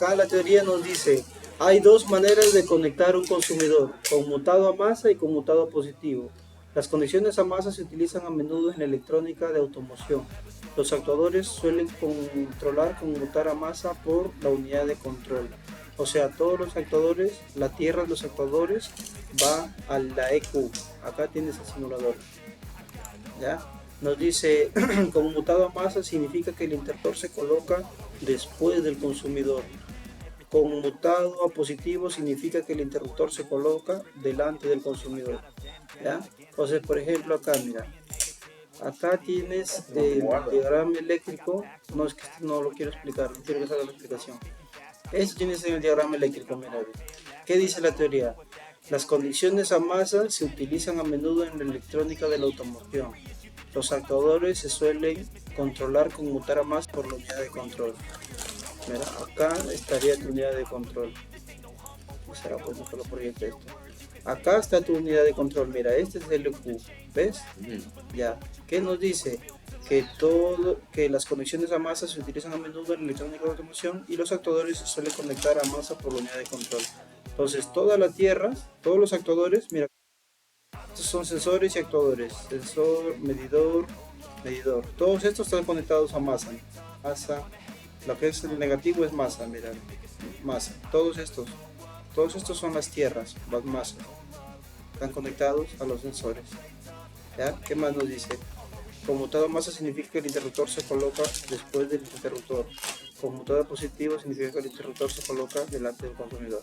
acá la teoría nos dice, hay dos maneras de conectar un consumidor, conmutado a masa y conmutado a positivo. Las conexiones a masa se utilizan a menudo en electrónica de automoción. Los actuadores suelen controlar conmutar a masa por la unidad de control. O sea, todos los actuadores, la tierra de los actuadores va a la EQ. Acá tienes el simulador. ¿Ya? Nos dice, conmutado a masa significa que el interruptor se coloca después del consumidor. Conmutado a positivo significa que el interruptor se coloca delante del consumidor. ¿Ya? Entonces, por ejemplo, acá, mira. Acá tienes el diagrama eléctrico. No es que no lo quiero explicar, no quiero que salga la explicación. Esto tienes en el diagrama eléctrico, mira. ¿Qué dice la teoría? Las condiciones a masa se utilizan a menudo en la electrónica de la automoción. Los actuadores se suelen controlar conmutar a masa por la unidad de control. Mira, acá estaría tu unidad de control. Será pues no lo proyecto esto. Acá está tu unidad de control. Mira, este es el EQ. ¿Ves? Ya. ¿Qué nos dice? Que las conexiones a masa se utilizan a menudo en la electrónica de automoción y los actuadores se suelen conectar a masa por la unidad de control. Entonces, toda la tierra, todos los actuadores, mira, estos son sensores y actuadores. Sensor, medidor, medidor. Todos estos están conectados a masa. Masa. Lo que es el negativo es masa, mira. Masa. Todos estos son las tierras, las masas. Están conectados a los sensores. ¿Ya? ¿Qué más nos dice? Conmutado a masa significa que el interruptor se coloca después del interruptor. Conmutado a positivo significa que el interruptor se coloca delante del consumidor.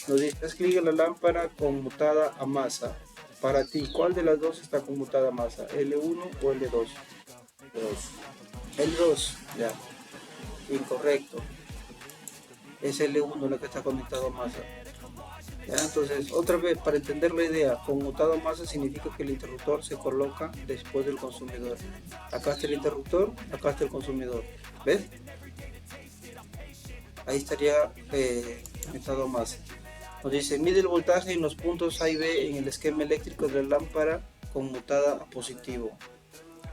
Nos dice, haz clic en la lámpara conmutada a masa. Para ti, ¿cuál de las dos está conmutada a masa? ¿L1 o L2? L2, ya. Incorrecto. Es L1 la que está conectado a masa. ¿Ya? Entonces, otra vez, para entender la idea, conmutado a masa significa que el interruptor se coloca después del consumidor. Acá está el interruptor, acá está el consumidor. ¿Ves? Ahí estaría conectado a masa. Nos dice, mide el voltaje en los puntos A y B en el esquema eléctrico de la lámpara conmutada a positivo.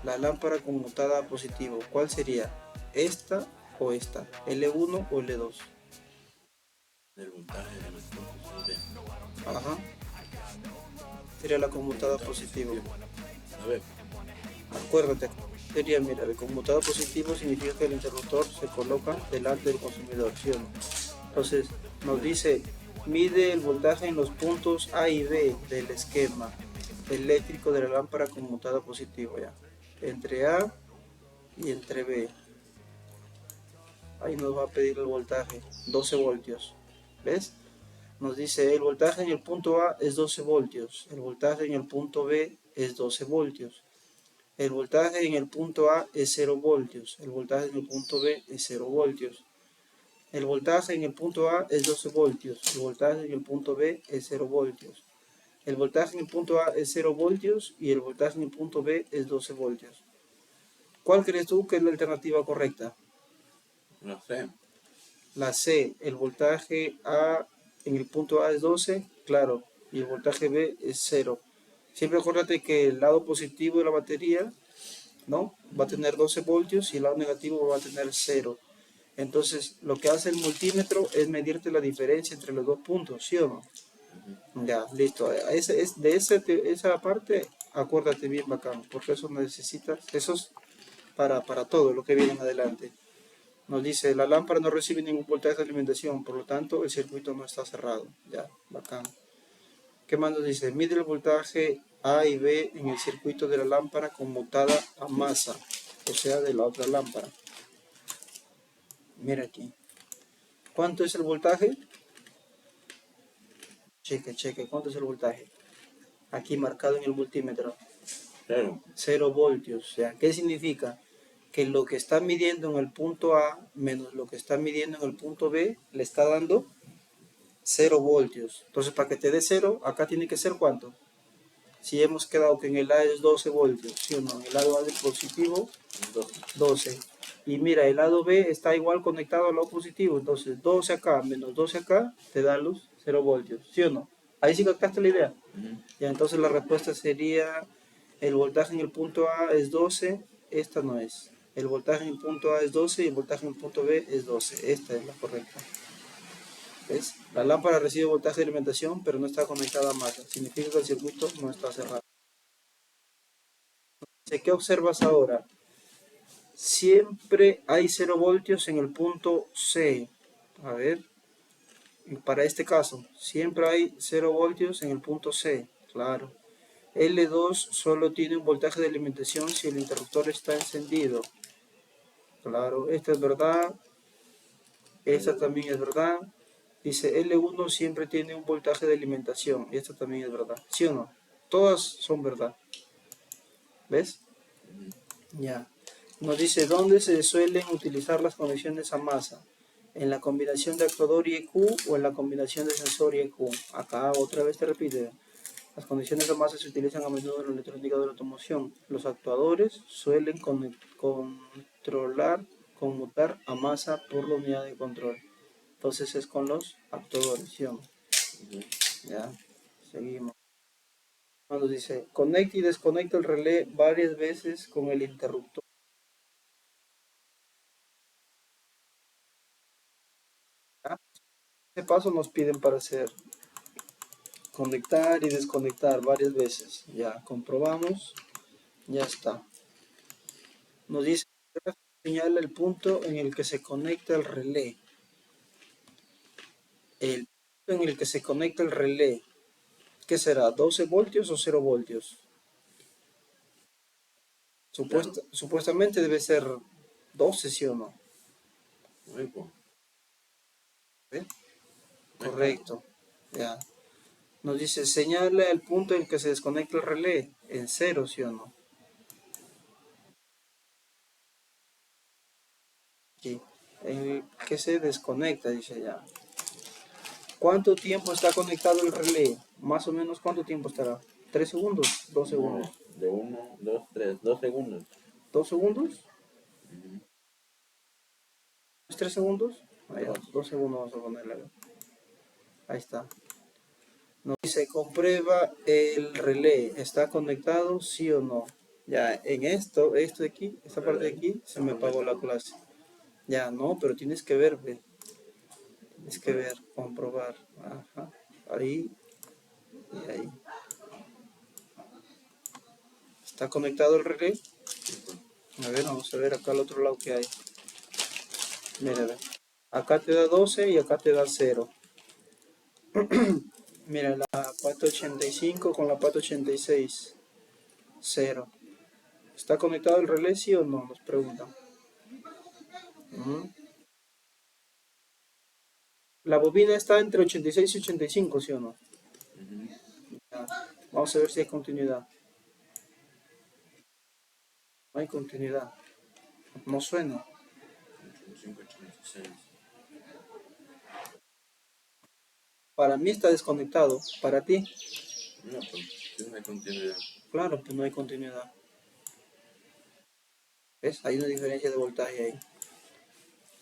La lámpara conmutada a positivo, ¿cuál sería? ¿Esta o esta? ¿L1 o L2? El voltaje de los puntos B. Ajá. Sería la conmutada a positivo. A ver. Acuérdate, sería, mira, el conmutado positivo significa que el interruptor se coloca delante del consumidor, ¿sí o no? Entonces, nos dice, mide el voltaje en los puntos A y B del esquema eléctrico de la lámpara conmutada positivo, ya. Entre A y entre B. Ahí nos va a pedir el voltaje, 12 voltios. ¿Ves? Nos dice, el voltaje en el punto A es 12 voltios, el voltaje en el punto B es 12 voltios. El voltaje en el punto A es 0 voltios, el voltaje en el punto B es 0 voltios. El voltaje en el punto A es 12 voltios, el voltaje en el punto B es 0 voltios. El voltaje en el punto A es 0 voltios y el voltaje en el punto B es 12 voltios. ¿Cuál crees tú que es la alternativa correcta? No sé. La C, el voltaje A en el punto A es 12, claro, y el voltaje B es 0. Siempre acuérdate que el lado positivo de la batería, ¿no?, va a tener 12 voltios y el lado negativo va a tener 0. Entonces, lo que hace el multímetro es medirte la diferencia entre los dos puntos, ¿sí o no? Ya, listo. Esa parte, acuérdate bien bacán, porque eso necesitas, eso es para todo lo que viene adelante. Nos dice, la lámpara no recibe ningún voltaje de alimentación, por lo tanto, el circuito no está cerrado. Ya, bacán. ¿Qué más nos dice? Mide el voltaje A y B en el circuito de la lámpara conmutada a masa, o sea, de la otra lámpara. Mira aquí. ¿Cuánto es el voltaje? Cheque. ¿Cuánto es el voltaje? Aquí marcado en el multímetro. 0 voltios. O sea, ¿qué significa? Que lo que está midiendo en el punto A menos lo que está midiendo en el punto B le está dando 0 voltios. Entonces, para que te dé 0, acá tiene que ser ¿cuánto? Si hemos quedado que en el A es 12 voltios, ¿sí o no? En el lado A del positivo, 12. Y mira, el lado B está igual conectado al lado positivo. Entonces, 12 acá menos 12 acá te da luz 0 voltios, ¿sí o no? Ahí sí captaste la idea. Ya, entonces la respuesta sería, el voltaje en el punto A es 12, esta no es. El voltaje en el punto A es 12 y el voltaje en el punto B es 12. Esta es la correcta. ¿Ves? La lámpara recibe voltaje de alimentación, pero no está conectada a masa. Significa que el circuito no está cerrado. ¿Qué observas ahora? Siempre hay 0 voltios en el punto C. A ver, para este caso, siempre hay 0 voltios en el punto C. Claro. L2 solo tiene un voltaje de alimentación si el interruptor está encendido. Claro, esta es verdad. Esta también es verdad. Dice L1 siempre tiene un voltaje de alimentación. Y esta también es verdad. ¿Sí o no? Todas son verdad. ¿Ves? Ya. Nos dice dónde se suelen utilizar las conexiones a masa. En la combinación de actuador y EQ o en la combinación de sensor y EQ. Acá otra vez te repite. Las conexiones a masa se utilizan a menudo en la electrónica de la automoción. Los actuadores suelen conmutar a masa por la unidad de control. Entonces es con los actuadores, ¿sí o no? Ya, seguimos. Cuando dice, conecta y desconecta el relé varias veces con el interruptor. ¿Ya? Este paso nos piden para hacer conectar y desconectar varias veces. Ya, comprobamos. Ya está. Nos dice, señala el punto en el que se conecta el relé. El punto en el que se conecta el relé. ¿Qué será? ¿12 voltios o 0 voltios? Supuestamente debe ser 12, ¿sí o no? ¿Eh? Correcto. Ya. Nos dice, señala el punto en que se desconecta el relé. En 0, ¿sí o no? Aquí. En el que se desconecta, dice ya. ¿Cuánto tiempo está conectado el relé? Más o menos, ¿cuánto tiempo estará? ¿3 segundos? ¿2 segundos? De 1, 2, 3, 2 segundos. ¿2 segundos? ¿3 segundos? Ahí, 2 segundos vamos a ponerle. Ahí está. Nos dice, comprueba el relé. ¿Está conectado? ¿Sí o no? Ya, en esto de aquí, esta parte de aquí, se me apagó la clase. Ya, no, pero tienes que ver, ve. Tienes que ver, comprobar. Ajá. Ahí y ahí. ¿Está conectado el relé? A ver, vamos a ver acá al otro lado que hay. Mira, ve. Acá te da 12 y acá te da 0. Mira, la pata 85 con la pata 86. 0. ¿Está conectado el relé, sí o no? Nos preguntan. La bobina está entre 86 y 85, ¿sí o no? Ya. Vamos a ver si hay continuidad. No hay continuidad. No suena. 85, 86. Para mí está desconectado. Para ti, No, pues no hay continuidad. claro, pues no hay continuidad. ¿Ves? Hay una diferencia de voltaje ahí.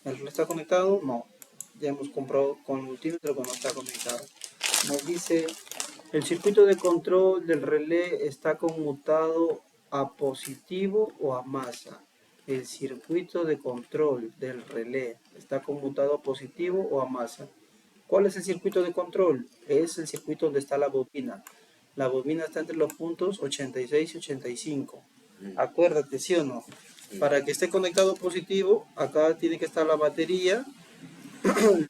¿El relé está conectado? No. Ya hemos comprobado con el multímetro que no está conectado. Nos dice, el circuito de control del relé está conmutado a positivo o a masa. El circuito de control del relé está conmutado a positivo o a masa. ¿Cuál es el circuito de control? Es el circuito donde está la bobina. La bobina está entre los puntos 86 y 85. Acuérdate, ¿sí o no? Para que esté conectado positivo, acá tiene que estar la batería, el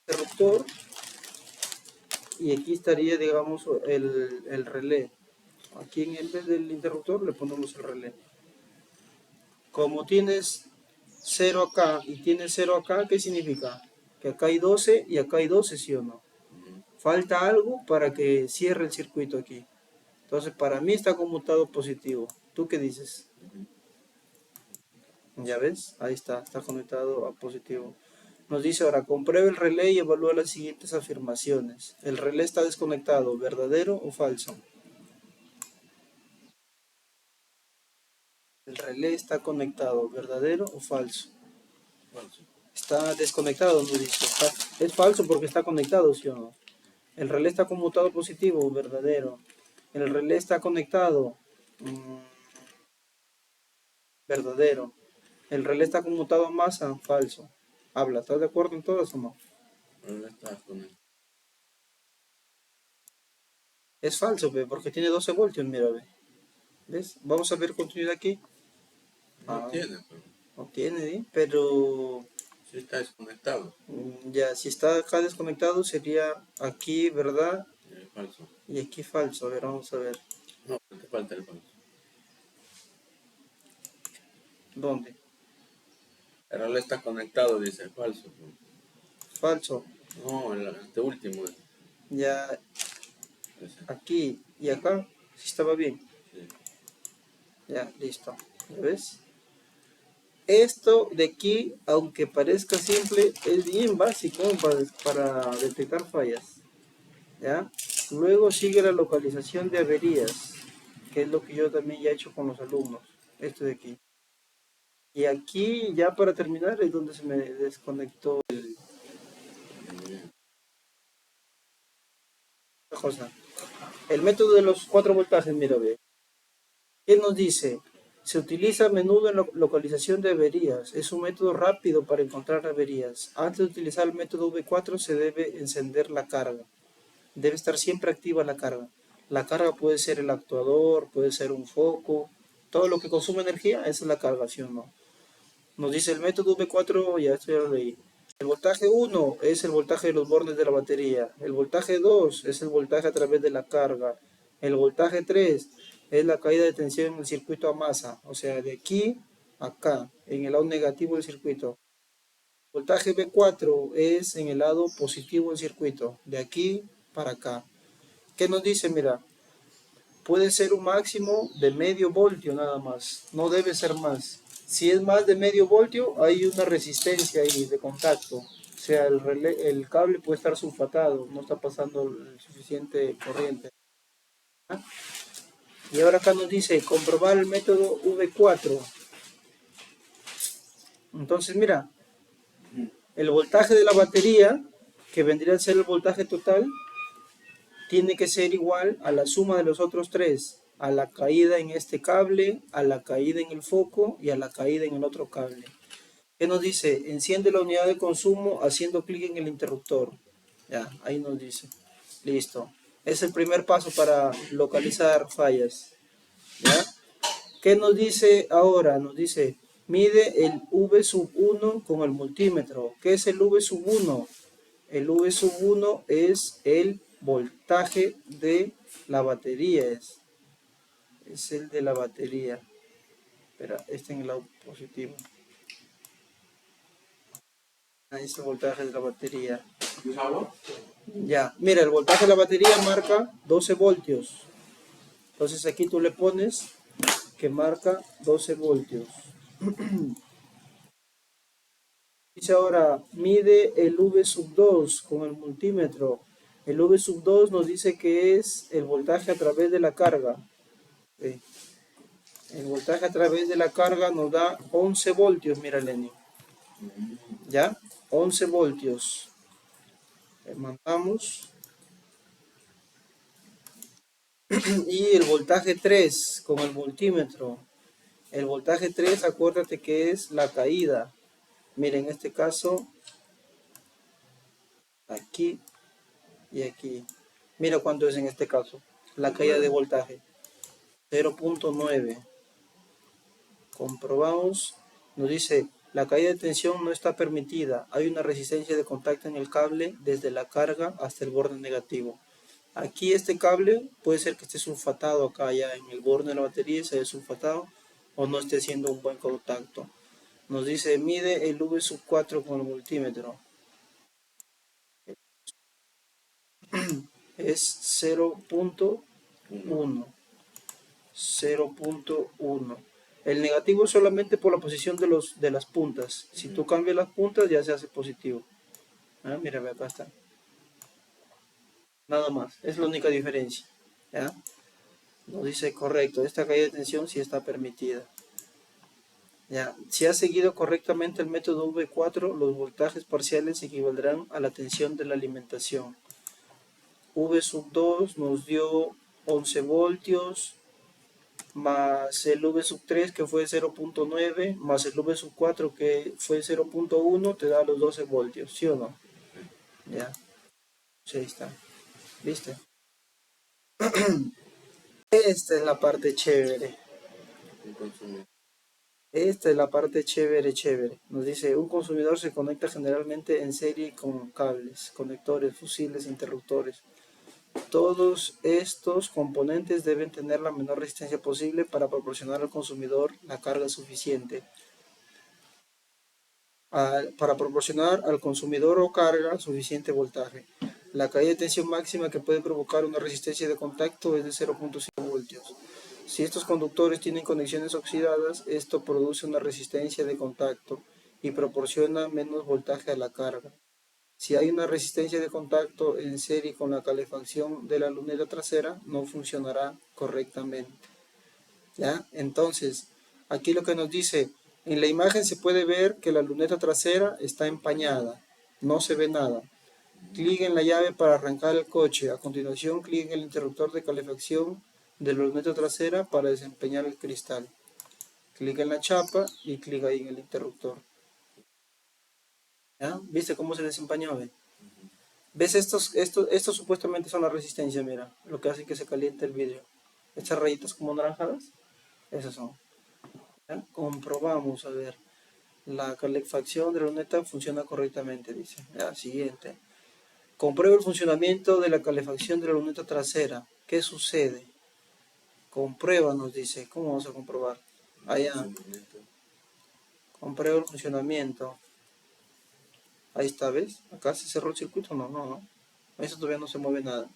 interruptor, y aquí estaría, digamos, el relé. Aquí en vez del interruptor le ponemos el relé. Como tienes 0 acá y tienes 0 acá, ¿qué significa? Que acá hay 12 y acá hay 12, ¿sí o no? Falta algo para que cierre el circuito aquí. Entonces, para mí está conmutado positivo. ¿Tú qué dices? ¿Ya ves? Ahí está conectado a positivo. Nos dice ahora, compruebe el relé y evalúa las siguientes afirmaciones. El relé está desconectado, ¿verdadero o falso? El relé está conectado, ¿verdadero o falso? Falso. Está desconectado, nos dice. Es falso porque está conectado, ¿sí o no? El relé está conmutado positivo, verdadero. El relé está conectado, verdadero. El relé está conmutado a masa, falso. Habla, ¿estás de acuerdo en todo eso o no? Ahora está conectado. Es falso, ve, porque tiene 12 voltios, mira, ve. ¿Ves? Vamos a ver continuidad aquí. No tiene, pero No tiene, ¿eh? Pero sí está desconectado. ya, si está acá desconectado sería aquí, ¿verdad? Es falso. Y aquí falso. A ver, vamos a ver. No, te falta el falso. ¿Dónde? El relé está conectado, dice falso. Pues. Falso. No, este último es Ya ese. aquí y acá sí estaba bien. Sí. Ya, listo. ¿Ya ves? Esto de aquí, aunque parezca simple, es bien básico para detectar fallas. ¿Ya? Luego sigue la localización de averías, que es lo que yo también ya he hecho con los alumnos. Esto de aquí. Y aquí, ya para terminar, es donde se me desconectó Muy bien. la cosa. El método de los 4 voltajes, mira, ve. ¿Qué nos dice? Se utiliza a menudo en localización de averías. Es un método rápido para encontrar averías. Antes de utilizar el método V4 se debe encender la carga. Debe estar siempre activa la carga. La carga puede ser el actuador, puede ser un foco. Todo lo que consume energía, esa es la carga, ¿sí o no? Nos dice el método V4, ya esto ya lo leí. El voltaje 1 es el voltaje de los bornes de la batería. El voltaje 2 es el voltaje a través de la carga. El voltaje 3 es la caída de tensión en el circuito a masa. O sea, de aquí a acá, en el lado negativo del circuito. El voltaje V4 es en el lado positivo del circuito. De aquí para acá. ¿Qué nos dice? Mira, puede ser un máximo de medio voltio nada más. No debe ser más. Si es más de medio voltio, hay una resistencia ahí de contacto. O sea, el cable puede estar sulfatado, no está pasando el suficiente corriente. ¿Ah? Y ahora acá nos dice comprobar el método V4. Entonces, mira, el voltaje de la batería, que vendría a ser el voltaje total, tiene que ser igual a la suma de los otros tres, a la caída en este cable, a la caída en el foco y a la caída en el otro cable. ¿Qué nos dice? Enciende la unidad de consumo haciendo clic en el interruptor. Ya, ahí nos dice. Listo. Es el primer paso para localizar fallas. ¿Ya? ¿Qué nos dice ahora? Nos dice, mide el V sub 1 con el multímetro. ¿Qué es el V sub 1? El V sub 1 es el voltaje de la batería. Es el de la batería. Espera, este en el lado positivo. Ahí es el voltaje de la batería. Ya, mira, el voltaje de la batería marca 12 voltios. Entonces aquí tú le pones que marca 12 voltios. Dice ahora, mide el V sub 2 con el multímetro. El V sub 2 nos dice que es el voltaje a través de la carga. ¿Sí? El voltaje a través de la carga nos da 11 voltios, mira Lenny. ¿Ya? 11 voltios. Le mandamos. Y el voltaje 3 con el multímetro. El voltaje 3, acuérdate que es la caída. Miren, en este caso, aquí y aquí. Mira cuánto es en este caso. La caída de voltaje. 0.9. Comprobamos. Nos dice, la caída de tensión no está permitida. Hay una resistencia de contacto en el cable desde la carga hasta el borde negativo. Aquí este cable puede ser que esté sulfatado acá ya en el borde de la batería, se haya sulfatado o no esté haciendo un buen contacto. Nos dice, mide el V sub 4 con el multímetro. Es 0.1. 0.1. El negativo es solamente por la posición de las puntas. Si tú cambias las puntas ya se hace positivo. ¿Ah? Mira, acá está. Nada más. Es la única diferencia. ¿Ya? Nos dice correcto. Esta caída de tensión sí está permitida. Ya, si ha seguido correctamente el método V4, los voltajes parciales equivaldrán a la tensión de la alimentación. V sub 2 nos dio 11 voltios, más el V sub 3 que fue 0.9, más el V sub 4 que fue 0.1, te da los 12 voltios, ¿sí o no? Ya, sí, ahí está. ¿Viste? Esta es la parte chévere. Un consumidor. Esta es la parte chévere, chévere. Nos dice, un consumidor se conecta generalmente en serie con cables, conectores, fusibles, interruptores. Todos estos componentes deben tener la menor resistencia posible para proporcionar al consumidor la carga suficiente. Para proporcionar al consumidor o carga suficiente voltaje. La caída de tensión máxima que puede provocar una resistencia de contacto es de 0.5 voltios. Si estos conductores tienen conexiones oxidadas, esto produce una resistencia de contacto y proporciona menos voltaje a la carga. Si hay una resistencia de contacto en serie con la calefacción de la luneta trasera, no funcionará correctamente. ¿Ya? Entonces, aquí lo que nos dice, en la imagen se puede ver que la luneta trasera está empañada, no se ve nada. Clic en la llave para arrancar el coche. A continuación, clic en el interruptor de calefacción de la luneta trasera para desempeñar el cristal. Clic en la chapa y clic ahí en el interruptor. ¿Ya? ¿Viste cómo se desempañó? ¿Ves? Estos supuestamente son la resistencia, mira, lo que hace que se caliente el vidrio. Estas rayitas como naranjadas, esas son. ¿Ya? Comprobamos, a ver. La calefacción de la luneta funciona correctamente, dice. Ya, siguiente. Comprueba el funcionamiento de la calefacción de la luneta trasera. ¿Qué sucede? Comprueba, nos dice. ¿Cómo vamos a comprobar? Allá. Comprueba el funcionamiento. Ahí está, ¿ves? Acá se cerró el circuito. No. Eso todavía no se mueve nada.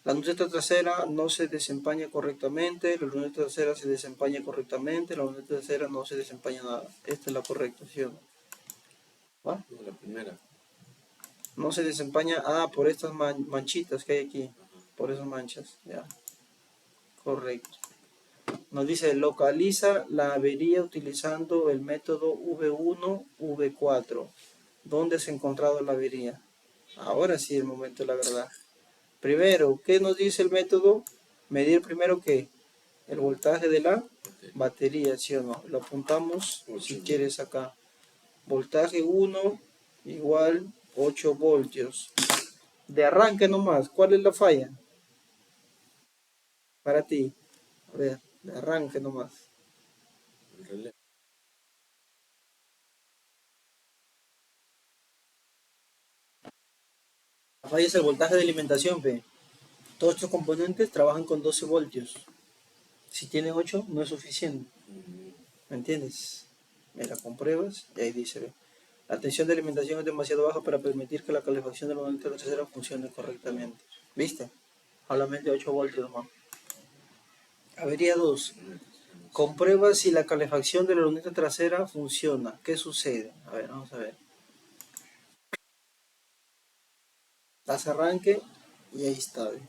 La luneta trasera no se desempaña correctamente. La luneta trasera se desempaña correctamente. La luneta trasera no se desempaña nada. Esta es la correcta, ¿sí o no? ¿Va? La primera. No se desempaña, por estas manchitas que hay aquí, por esas manchas, ya, correcto. Nos dice, localiza la avería utilizando el método V1, V4. ¿Dónde se ha encontrado la avería? Ahora sí, el momento de la verdad. Primero, ¿qué nos dice el método? Medir primero ¿qué? El voltaje de la batería, ¿sí o no? Lo apuntamos, si quieres acá. Voltaje 1 igual 8 voltios. De arranque nomás, ¿cuál es la falla? Para ti. A ver, de arranque nomás. El relé. La falla es el voltaje de alimentación, P. Todos estos componentes trabajan con 12 voltios. Si tienen 8, no es suficiente. ¿Me entiendes? Me la compruebas y ahí dice, ve. La tensión de alimentación es demasiado baja para permitir que la calefacción de la luneta trasera funcione correctamente. ¿Viste? Solamente 8 voltios más. Avería 2. Comprueba si la calefacción de la luneta trasera funciona. ¿Qué sucede? A ver, vamos a ver. Das arranque y ahí está. ¿Ve?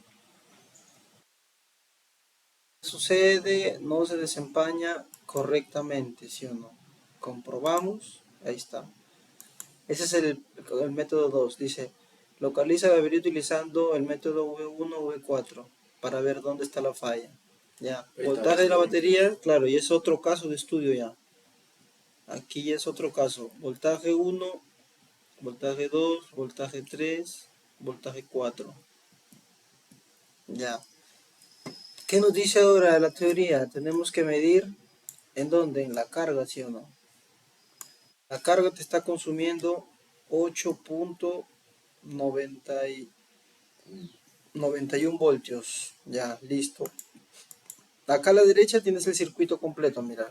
¿Qué sucede? No se desempaña correctamente, ¿sí o no? Comprobamos. Ahí está. Ese es el método 2. Dice, localiza la avería utilizando el método V1 o V4 para ver dónde está la falla. Ya. Voltaje de la batería, claro, y es otro caso de estudio ya. Aquí ya es otro caso. Voltaje 1, voltaje 2, voltaje 3, voltaje 4. Ya. ¿Qué nos dice ahora la teoría? Tenemos que medir en dónde, en la carga, ¿sí o no? La carga te está consumiendo 8.91 voltios. Ya, listo. Acá a la derecha tienes el circuito completo, mira.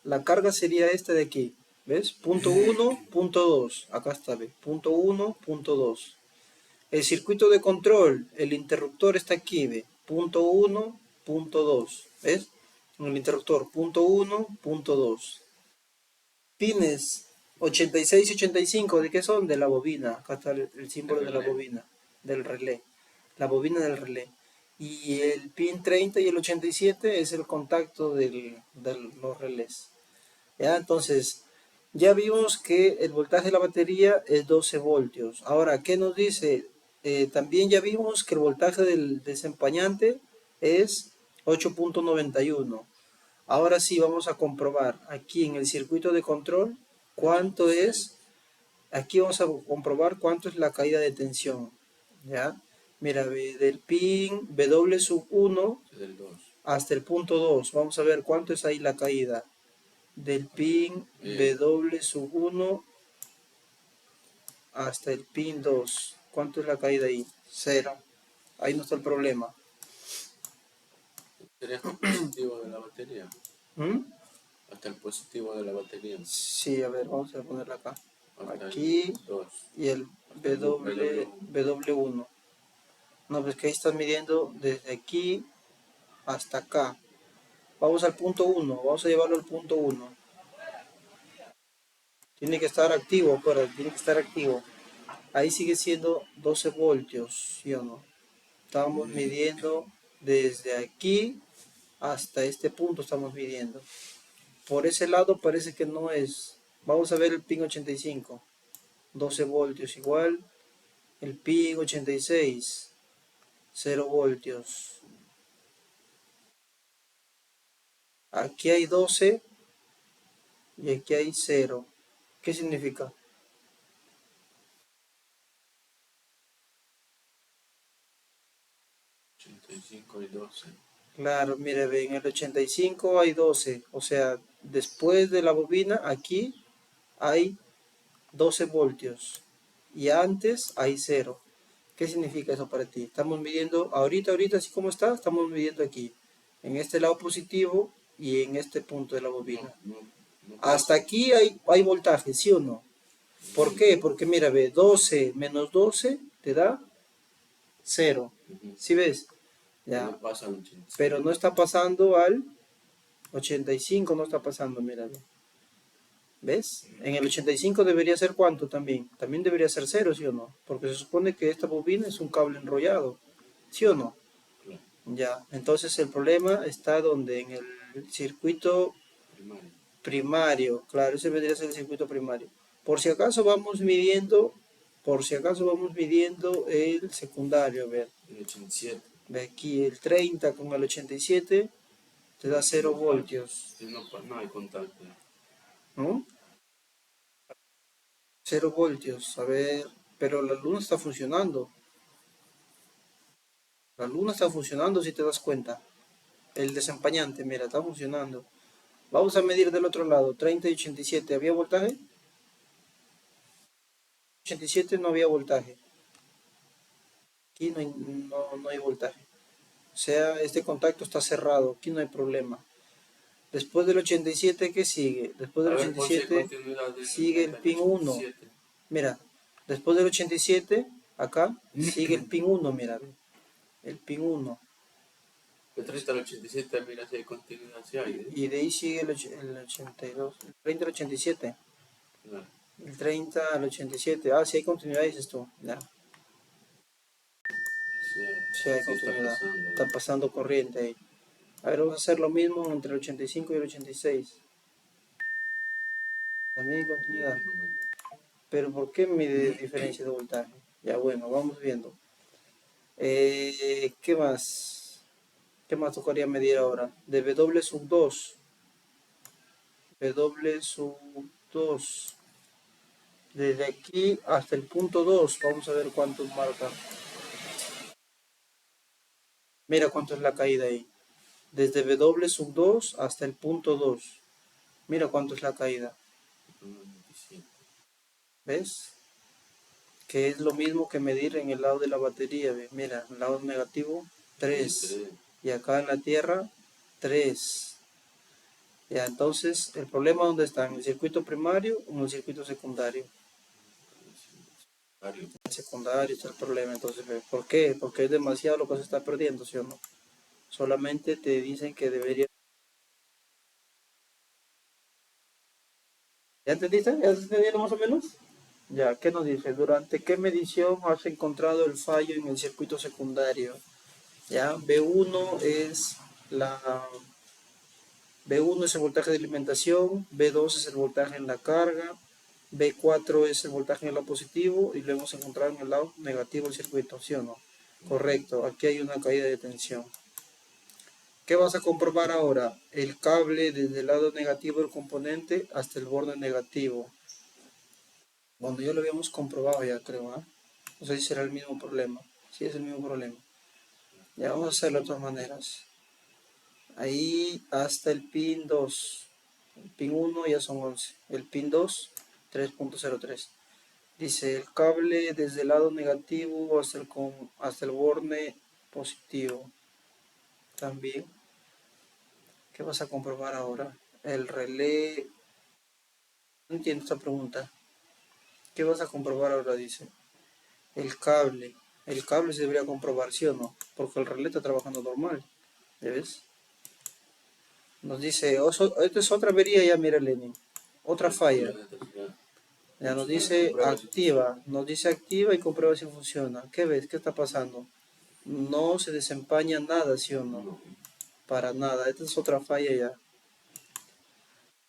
La carga sería esta de aquí. ¿Ves? Punto 1, punto 2. Acá está, ¿ves? Punto 1, punto 2. El circuito de control, el interruptor está aquí, ¿ve? Punto 1, punto 2. ¿Ves? El interruptor, punto 1, punto 2. Pines 86 y 85, ¿de qué son? De la bobina. Acá está el símbolo de la bobina, del relé. La bobina del relé. Y el pin 30 y el 87 es el contacto de los relés. ¿Ya? Entonces, ya vimos que el voltaje de la batería es 12 voltios. Ahora, ¿qué nos dice? También ya vimos que el voltaje del desempañante es 8.91. Ahora sí vamos a comprobar aquí en el circuito de control cuánto es Aquí vamos a comprobar cuánto es la caída de tensión. ¿Ya? Mira, del pin W sub 1 del 2. hasta el punto 2. Vamos a ver cuánto es ahí la caída. Del pin W sub 1 hasta el pin 2. ¿Cuánto es la caída ahí? 0. Ahí no está el problema. Sería hasta el positivo de la batería. ¿Mm? Hasta el positivo de la batería. Sí, a ver, vamos a ponerla acá. Hasta Aquí el 2. y el W1. No, pues que ahí estás midiendo desde aquí hasta acá. Vamos al punto 1, vamos a llevarlo al punto 1. Tiene que estar activo, pero tiene que estar activo. Ahí sigue siendo 12 voltios, ¿sí o no? Estamos midiendo desde aquí hasta este punto, estamos midiendo. Por ese lado parece que no es. Vamos a ver el pin 85. 12 voltios igual. El pin 86. 0 voltios. Aquí hay 12 y aquí hay 0. ¿Qué significa? 85 y 12. Claro, mire, en el 85 hay 12. O sea, después de la bobina, aquí hay 12 voltios. Y antes hay 0. ¿Qué significa eso para ti? Estamos midiendo, ahorita, así como está, estamos midiendo aquí. En este lado positivo y en este punto de la bobina. Hasta aquí hay voltaje, ¿sí o no? ¿Por qué? Porque mira, ve, 12 menos 12 te da 0. ¿Sí ves? Ya. No pasa al 85. Pero no está pasando al 85, no está pasando, mira. ¿Ves? En el 85 debería ser ¿cuánto también? También debería ser 0, ¿sí o no? Porque se supone que esta bobina es un cable enrollado, ¿sí o no? Claro. Ya, entonces el problema está donde en el circuito primario, claro, ese vendría a ser el circuito primario. Por si acaso vamos midiendo el secundario, a ver. El 87. Ve aquí el 30 con el 87 te da 0 voltios. Sí, no hay contacto. ¿No? 0 voltios, a ver, pero la luna está funcionando. La luna está funcionando si te das cuenta. El desempañante, mira, está funcionando. Vamos a medir del otro lado, 30 y 87. ¿Había voltaje? 87 no había voltaje. Aquí no hay voltaje. O sea, este contacto está cerrado. Aquí no hay problema. Después del 87, ¿qué sigue? Después del 87 sigue el pin 1. Mira, después del 87, acá, sigue el pin 1, mira. El pin 1. El 30 al 87, mira si hay continuidad, si hay. Y de ahí sigue el 82. El 30 al 87. Claro. El 30 al 87. Ah, sí hay continuidad, dices tú. Ya. Sí hay continuidad. Está pasando corriente ahí. A ver, vamos a hacer lo mismo entre el 85 y el 86. También hay continuidad. Pero ¿por qué mide diferencia de voltaje? Ya bueno, vamos viendo. ¿Qué más? ¿Qué más tocaría medir ahora? De W sub 2. W sub 2. Desde aquí hasta el punto 2. Vamos a ver cuánto marca. Mira cuánto es la caída ahí. Desde W sub 2 hasta el punto 2. Mira cuánto es la caída. ¿Ves? Que es lo mismo que medir en el lado de la batería. ¿Ves? Mira, el lado negativo, 3. Y acá en la Tierra, 3. Ya, entonces, ¿el problema dónde está? ¿En el circuito primario o en el circuito secundario? En el secundario está el problema. Entonces, ¿por qué? Porque es demasiado lo que se está perdiendo, ¿sí o no? Solamente te dicen que debería... ¿Ya entendiste? ¿Ya entendieron más o menos? Ya, ¿qué nos dice? ¿Durante qué medición has encontrado el fallo en el circuito secundario? Ya, B1 es B1 es el voltaje de alimentación, B2 es el voltaje en la carga, B4 es el voltaje en el lado positivo y lo hemos encontrado en el lado negativo del circuito, ¿sí o no? Correcto, aquí hay una caída de tensión. ¿Qué vas a comprobar ahora? El cable desde el lado negativo del componente hasta el borde negativo. Bueno, ya lo habíamos comprobado ya, creo, ¿ah? No sé si será el mismo problema. Sí, es el mismo problema. Ya vamos a hacerlo de todas maneras. Ahí hasta el pin 2. El pin 1 ya son 11. El pin 2, 3.03. Dice el cable desde el lado negativo hasta el borne positivo. También. ¿Qué vas a comprobar ahora? El relé. No entiendo esta pregunta. ¿Qué vas a comprobar ahora? Dice. El cable. El cable se debería comprobar, ¿sí o no? Porque el relé está trabajando normal. ¿Ya ves? Nos dice, esta es otra avería ya, mira Lenin. Otra falla. Ya nos dice activa. Nos dice activa y comprueba si funciona. ¿Qué ves? ¿Qué está pasando? No se desempaña nada, ¿sí o no? Para nada. Esta es otra falla ya.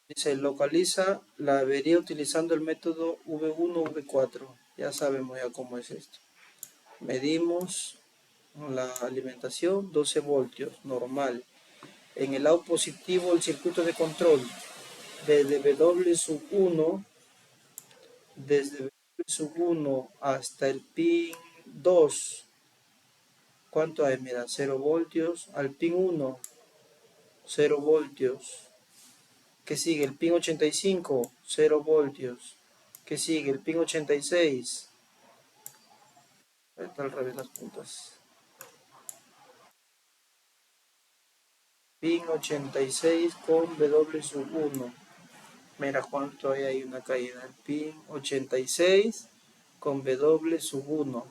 Dice, localiza la avería utilizando el método V1, V4. Ya sabemos ya cómo es esto. Medimos la alimentación, 12 voltios, normal. En el lado positivo el circuito de control, desde W1, desde W1 hasta el pin 2. ¿Cuánto hay? Mira, 0 voltios. Al pin 1, 0 voltios. ¿Qué sigue? El pin 85, 0 voltios. ¿Qué sigue? El pin 86. Está al revés las puntas. Pin 86 con W1. Mira cuánto hay una caída. El pin 86 con W1.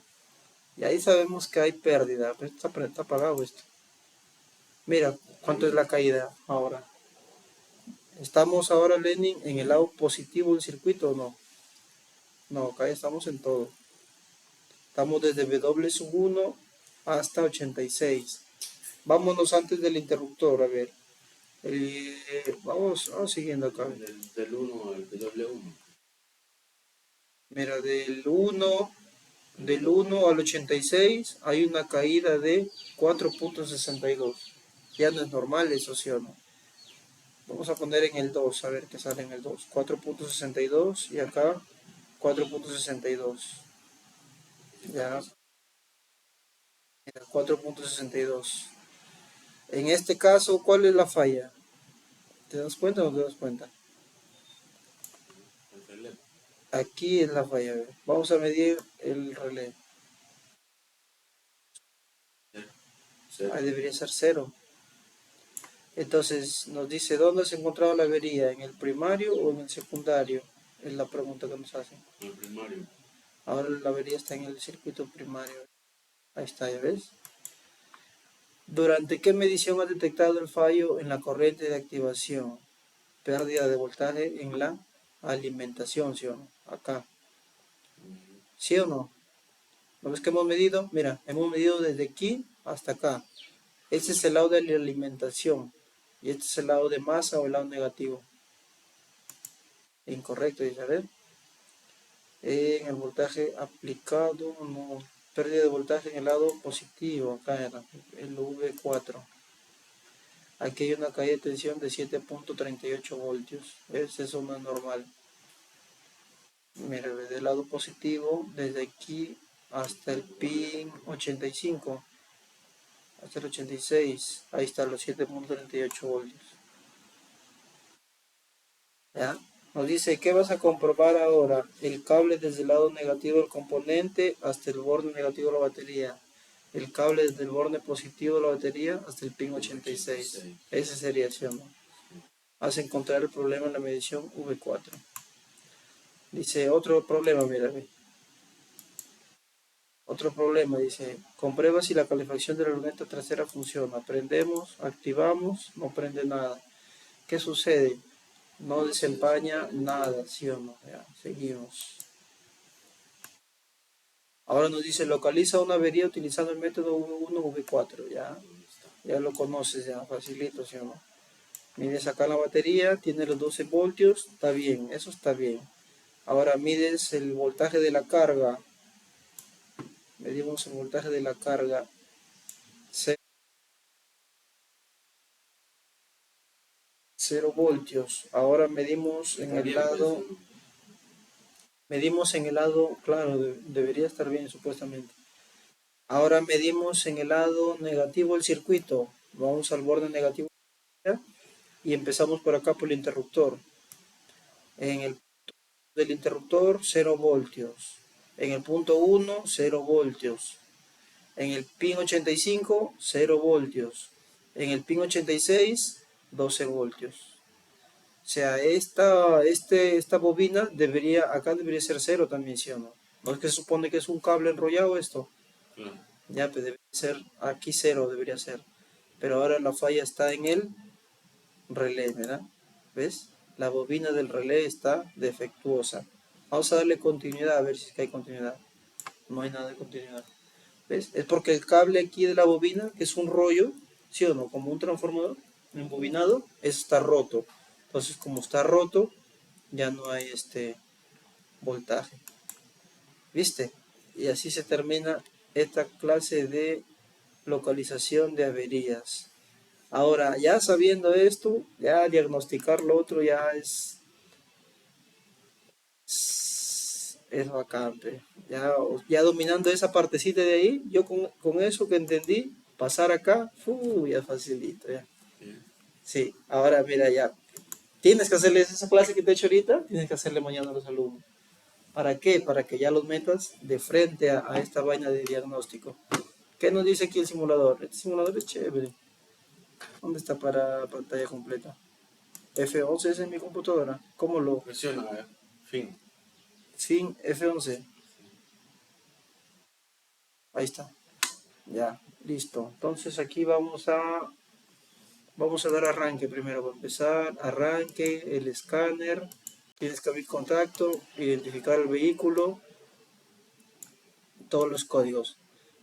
Y ahí sabemos que hay pérdida. Pero está apagado esto. Mira cuánto es la caída ahora. ¿Estamos ahora, Lenin, en el lado positivo del circuito o no? No, acá estamos en todo. Estamos desde W1 hasta 86. Vámonos antes del interruptor, a ver. Vamos siguiendo acá. Del 1 al W1. Mira, del 1 al 86 hay una caída de 4.62. Ya no es normal eso, ¿sí o no? Vamos a poner en el 2, a ver qué sale en el 2. 4.62 y acá 4.62. Ya, mira, 4.62. En este caso, ¿cuál es la falla? ¿Te das cuenta o no te das cuenta? El relé. Aquí es la falla. Vamos a medir el relé. Ahí debería ser 0. Entonces nos dice, ¿dónde se ha encontrado la avería? ¿En el primario o en el secundario? Es la pregunta que nos hacen. En el primario. Ahora la avería está en el circuito primario. Ahí está, ¿ya ves? ¿Durante qué medición ha detectado el fallo en la corriente de activación? Pérdida de voltaje en la alimentación, ¿sí o no? Acá. ¿Sí o no? ¿No ves que hemos medido? Mira, hemos medido desde aquí hasta acá. Este es el lado de la alimentación. Y este es el lado de masa o el lado negativo. Incorrecto, dice, a ver. En el voltaje aplicado, no. Pérdida de voltaje en el lado positivo. Acá era el V4. Aquí hay una caída de tensión de 7.38 voltios. Eso no es normal. Mira, desde el lado positivo, desde aquí hasta el pin 85, hasta el 86, ahí están los 7.38 voltios. ¿Ya? Nos dice, ¿qué vas a comprobar ahora? El cable desde el lado negativo del componente hasta el borde negativo de la batería. El cable desde el borde positivo de la batería hasta el pin 86. Ese sería, ¿sí o no? Vas a encontrar el problema en la medición V4. Dice, otro problema, mira, otro problema, dice, comprueba si la calefacción de la luneta trasera funciona. Prendemos, activamos, no prende nada. ¿Qué sucede? No desempaña nada, ¿sí o no? Ya, seguimos. Ahora nos dice, localiza una avería utilizando el método V1 V4, ya lo conoces, ya, facilito, ¿sí o no? Mides acá la batería, tiene los 12 voltios, está bien, eso está bien. Ahora mides el voltaje de la carga, medimos el voltaje de la carga, 0 voltios. Ahora medimos en el lado, Medimos en el lado, claro, debería estar bien supuestamente. Ahora medimos en el lado negativo del circuito. Vamos al borde negativo y empezamos por acá por el interruptor. En el punto del interruptor 0 voltios. En el punto 1 0 voltios. En el pin 85 0 voltios. En el pin 86 12 voltios. O sea, esta bobina acá debería ser cero también, ¿sí o no? ¿No es que se supone que es un cable enrollado esto? Claro. Ya, pues debería ser, aquí cero debería ser. Pero ahora la falla está en el relé, ¿verdad? ¿Ves? La bobina del relé está defectuosa. Vamos a darle continuidad a ver si es que hay continuidad. No hay nada de continuidad. ¿Ves? Es porque el cable aquí de la bobina, que es un rollo, ¿sí o no? Como un transformador embobinado, está roto. Entonces, como está roto, ya no hay voltaje. ¿Viste? Y así se termina esta clase de localización de averías. Ahora, ya sabiendo esto, ya diagnosticar lo otro ya es vacante. Ya dominando esa partecita de ahí, yo con eso que entendí, pasar acá, ya facilito, ya. Bien. Sí, ahora mira ya, tienes que hacerles esa clase que te he hecho ahorita, tienes que hacerle mañana a los alumnos. ¿Para qué? Para que ya los metas de frente a esta vaina de diagnóstico. ¿Qué nos dice aquí el simulador? Este simulador es chévere. ¿Dónde está para pantalla completa? F11 es en mi computadora. ¿Cómo lo? Presiona, fin. Fin F11. Ahí está. Ya, listo. Entonces aquí vamos a dar arranque primero. Para empezar, arranque, el escáner. Tienes que abrir contacto, identificar el vehículo, todos los códigos.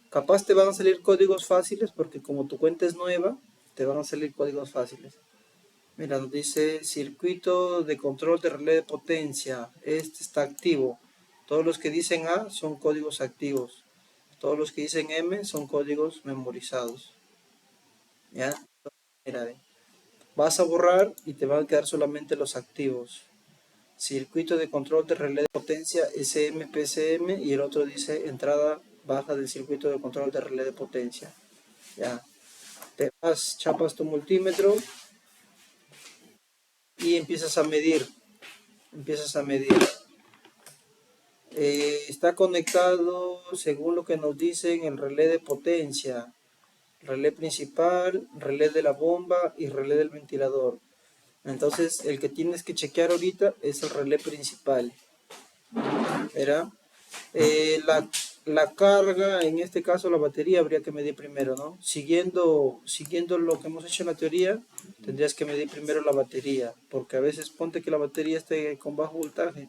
Capaz te van a salir códigos fáciles porque como tu cuenta es nueva, te van a salir códigos fáciles. Mira, nos dice circuito de control de relé de potencia. Este está activo. Todos los que dicen A son códigos activos. Todos los que dicen M son códigos memorizados. ¿Ya? Mira, vas a borrar y te van a quedar solamente los activos. Circuito de control de relé de potencia SM-PCM y el otro dice entrada baja del circuito de control de relé de potencia. Ya. Te vas, chapas tu multímetro y empiezas a medir. Empiezas a medir. Está conectado, según lo que nos dicen, el relé de potencia, relé principal, relé de la bomba y relé del ventilador. Entonces, el que tienes que chequear ahorita es el relé principal. ¿Era? La carga, en este caso la batería, habría que medir primero, ¿no? Siguiendo lo que hemos hecho en la teoría, tendrías que medir primero la batería, porque a veces ponte que la batería esté con bajo voltaje.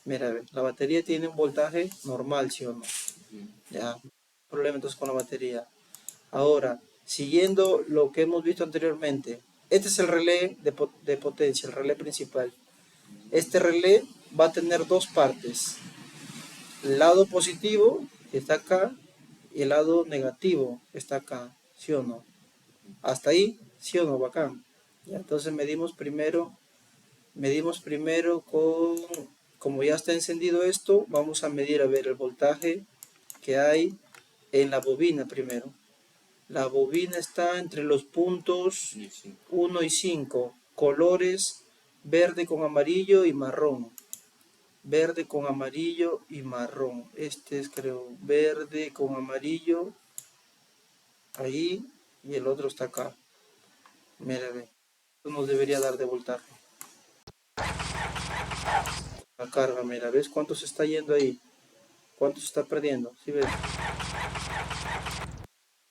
Mira, la batería tiene un voltaje normal, ¿sí o no? Ya, problema entonces con la batería. Ahora, siguiendo lo que hemos visto anteriormente, este es el relé de potencia, el relé principal. Este relé va a tener dos partes. El lado positivo, que está acá, y el lado negativo, que está acá, ¿sí o no? Hasta ahí, ¿sí o no? Bacán. Ya, entonces medimos primero como ya está encendido esto, vamos a medir a ver el voltaje que hay en la bobina primero. La bobina está entre los puntos 1 y 5, colores verde con amarillo y marrón. Verde con amarillo y marrón. Este es creo verde con amarillo ahí y el otro está acá. Mira, ve. Esto nos debería dar de voltaje. La carga, mira, ¿ves cuánto se está yendo ahí? ¿Cuánto se está perdiendo? ¿Sí ves?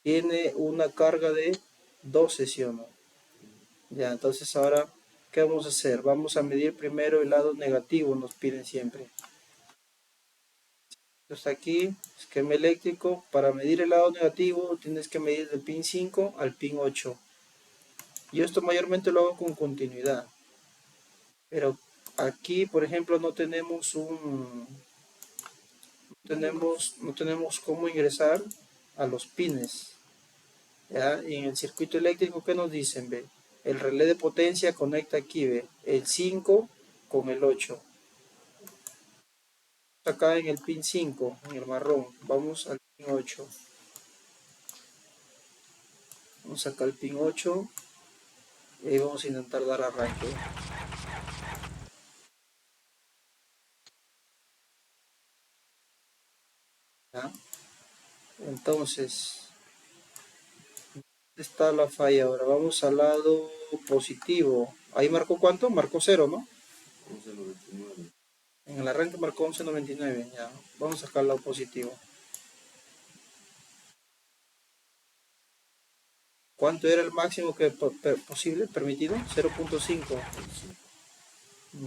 Tiene una carga de 12, ¿sí o no? Ya, entonces ahora, ¿qué vamos a hacer? Vamos a medir primero el lado negativo, nos piden siempre. Entonces aquí, esquema eléctrico, para medir el lado negativo tienes que medir del pin 5 al pin 8. Yo esto mayormente lo hago con continuidad. Pero aquí, por ejemplo, no tenemos cómo ingresar a los pines. ¿Ya? Y en el circuito eléctrico, ¿qué nos dicen? Ve? El relé de potencia conecta aquí, ve, el 5 con el 8. acá en el pin 5, en el marrón. Vamos al pin 8. Vamos acá al pin 8 y ahí vamos a intentar dar arranque. ¿Ya? Entonces, está la falla ahora. Vamos al lado positivo. Ahí marcó cuánto? Marcó 0, ¿no? 11.99. En el arranque marcó 11.99. Ya. Vamos a sacar al lado positivo. ¿Cuánto era el máximo que posible permitido? 0.5.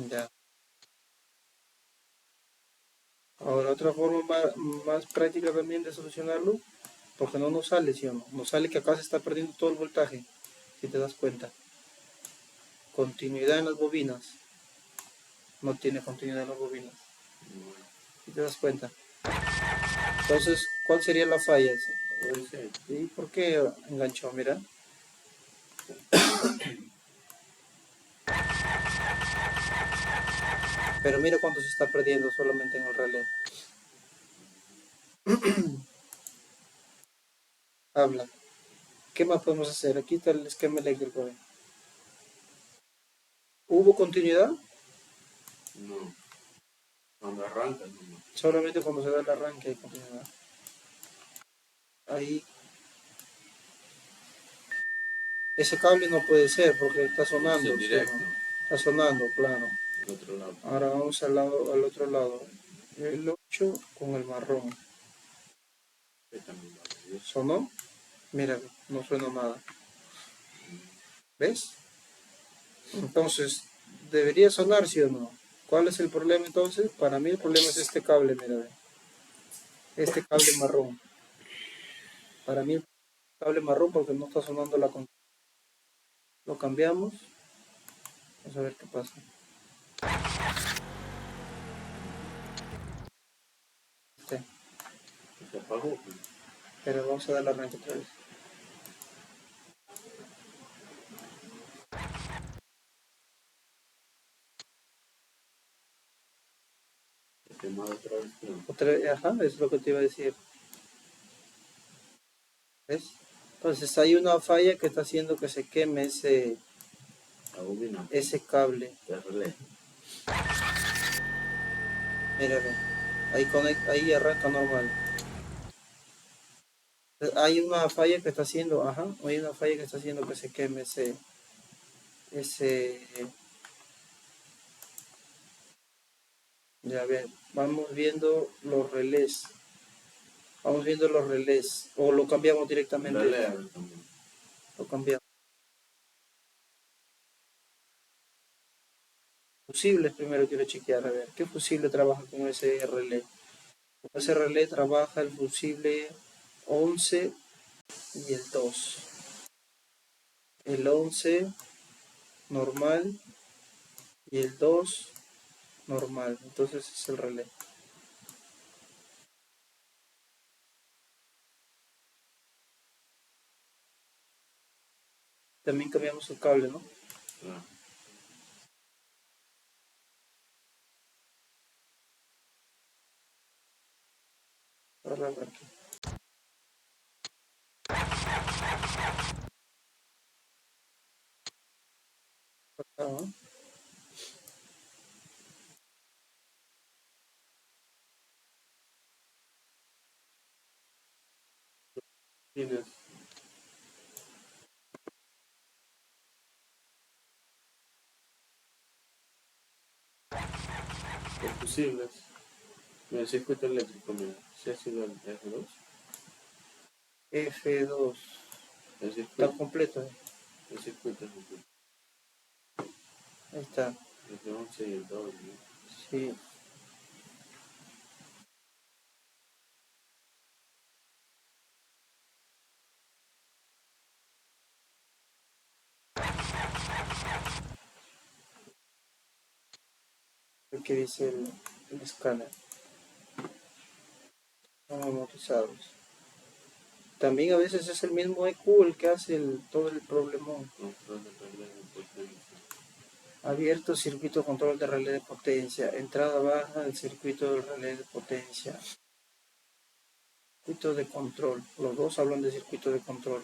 Ya. Ahora, otra forma más práctica también de solucionarlo, porque no nos sale, ¿sí o no? Nos sale que acá se está perdiendo todo el voltaje, si te das cuenta. Continuidad en las bobinas. No tiene continuidad en las bobinas, si te das cuenta. Entonces, ¿cuál sería la falla? ¿Y por qué enganchó? Mira. Pero mira cuánto se está perdiendo solamente en el relé. Habla. ¿Qué más podemos hacer? Aquí está el esquema eléctrico. ¿Hubo continuidad? No. Cuando arranca, no. Solamente cuando se da el arranque hay continuidad. Ahí. Ese cable no puede ser porque está sonando. Es directo. ¿Sí? Está sonando, claro. Al otro lado. Ahora vamos al otro lado. El 8 con el marrón. ¿Sonó? Mira, no suena nada. ¿Ves? Entonces, ¿debería sonar, sí o no? ¿Cuál es el problema entonces? Para mí el problema es este cable, mira. Este cable marrón. Para mí el cable marrón porque no está sonando la continuidad. Lo cambiamos. Vamos a ver qué pasa. Se apagó. Pero vamos a darle arranque otra vez. Se quemó otra vez. Ajá, es lo que te iba a decir. ¿Ves? Entonces hay una falla que está haciendo que se queme ese cable. Mira, ve. Ahí arranca normal. Hay una falla que está haciendo, hay una falla que está haciendo que se queme ese, ya ver, vamos viendo los relés. Vamos viendo los relés. O lo cambiamos directamente. Lo cambiamos. Fusibles primero quiero chequear, a ver, ¿qué fusible trabaja con ese relé? Con ese relé trabaja el fusible 11 y el 2. El 11 normal y el 2 normal. Entonces es el relé. También cambiamos el cable, ¿no? Para arranque. Acá, ¿no? Tienes los fusibles. Mira, el circuito eléctrico, mira, si ha sido el F2. F2. El circuito. Está completo. El circuito es completo. Ahí está. El 11 y el 2, ¿no? Sí. El que dice el escáner. Son amortizados. También a veces es el mismo EQ el que hace todo el problemón. Abierto circuito control de relé de potencia. Entrada baja del circuito de relé de potencia. Circuito de control. Los dos hablan de circuito de control.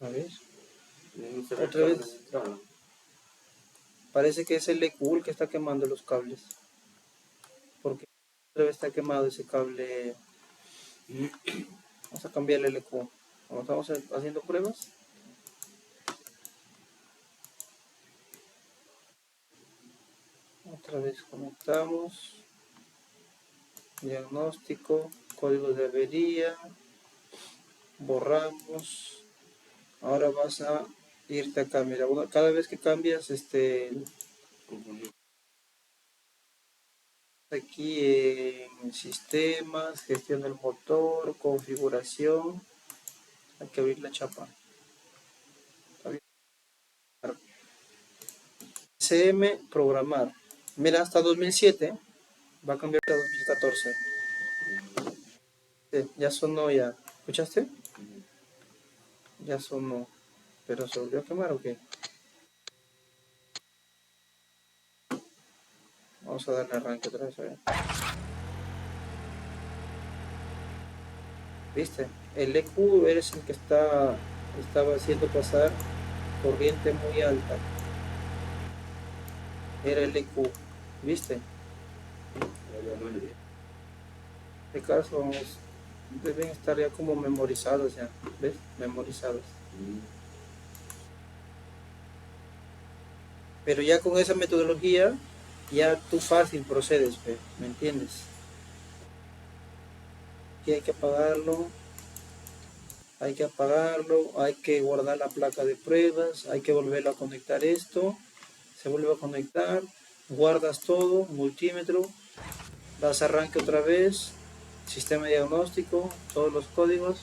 A ver. Otra vez. Parece que es el EQ el que está quemando los cables. Porque otra vez está quemado ese cable. Vamos a cambiarle el EQ. Como estamos haciendo pruebas. Otra vez conectamos. Diagnóstico. Código de avería. Borramos. Ahora vas a irte acá. Mira, cada vez que cambias aquí en sistemas, gestión del motor, configuración, hay que abrir la chapa. CM, programar. Mira, hasta 2007, va a cambiar a 2014. Sí, ya sonó ya. ¿Escuchaste? Ya sonó. ¿Pero se volvió a quemar o qué? Vamos a darle arranque otra vez, a ver. ¿Viste? El EQ es el que estaba haciendo pasar corriente muy alta. Era el EQ, ¿viste? En este caso deben estar ya como memorizados ya, ¿ves? Memorizados. Pero ya con esa metodología, ya tú fácil procedes, ¿me entiendes? Aquí hay que apagarlo, hay que guardar la placa de pruebas, hay que volverlo a conectar esto, se vuelve a conectar, guardas todo, multímetro, das arranque otra vez, sistema diagnóstico, todos los códigos,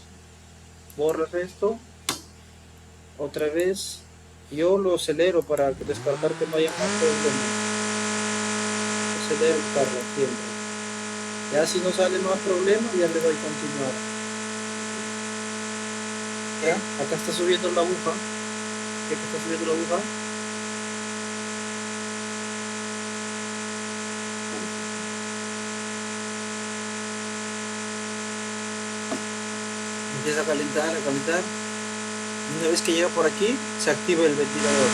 borras esto, otra vez, yo lo acelero para descartar que no haya más problemas, acelero el carro siempre, ya si no sale más problemas ya le doy continuar, ya, acá está subiendo la aguja, ¿qué está subiendo la aguja? Empieza a calentar, y una vez que llega por aquí, se activa el ventilador.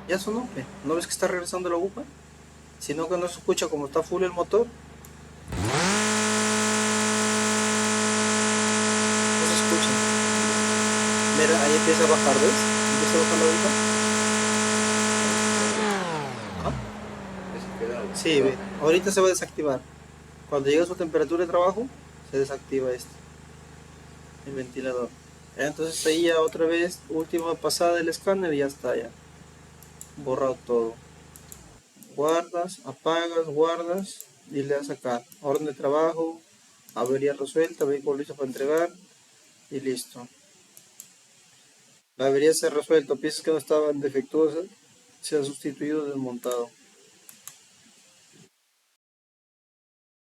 Ya sonó, ¿no ves que está regresando la aguja? Sino que no se escucha como está full el motor. No se escucha. Mira, ahí empieza a bajar, ¿ves? Empieza a bajar la aguja. Sí, ve. Ahorita se va a desactivar. Cuando llegue a su temperatura de trabajo, se desactiva el ventilador. Entonces ahí ya otra vez, última pasada del escáner y ya está ya. Borrado todo. Guardas, apagas, guardas y le das acá. Orden de trabajo, avería resuelta, vehículo listo para entregar y listo. La avería se ha resuelto, piezas que no estaban defectuosas se han sustituido, desmontado.